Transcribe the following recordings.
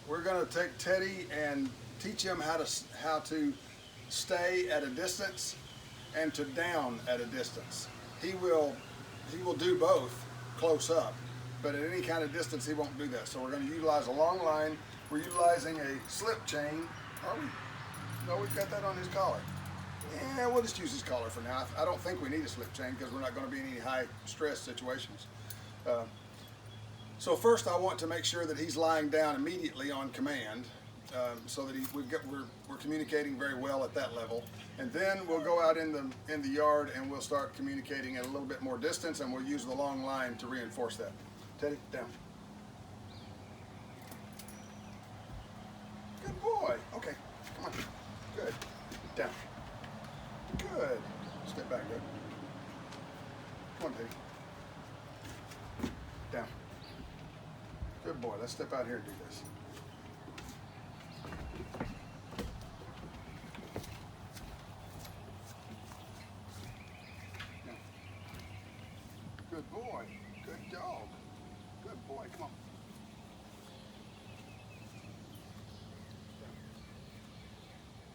we're going to take Teddy and teach him how to stay at a distance and to down at a distance. He will do both close up, but at any kind of distance he won't do that. So we're going to utilize a long line. We're utilizing a slip chain. Are we? No, we've got that on his collar. Yeah, we'll just use his collar for now. I don't think we need a slip chain because we're not going to be in any high stress situations. So first I want to make sure that he's lying down immediately on command, so that we're communicating very well at that level. And then we'll go out in the yard and we'll start communicating at a little bit more distance, and we'll use the long line to reinforce that. Teddy, down. Good boy. Okay, come on. Good. Down. Good. Step back, good. Come on, Teddy. Down. Good boy. Let's step out here and do this. Down. Good boy. Good dog. Good boy. Come on. Down.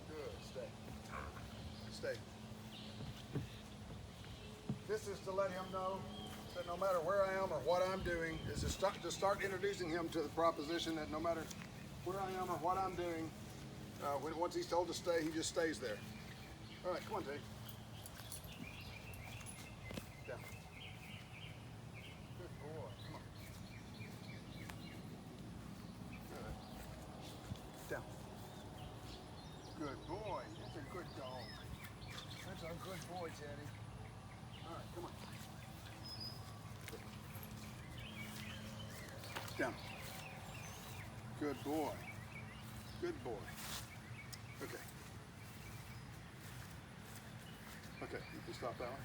Good. Stay. This is to let him know that no matter where I am or what I'm doing, is to start introducing him to the proposition that no matter where I am or what I'm doing, once he's told to stay, he just stays there. All right, come on, Teddy. Down. Good boy. Come on. Good. Down. Good boy. That's a good dog. That's a good boy, Teddy. All right, come on. Down. Good boy. Good boy. Okay. Okay, you can stop that one.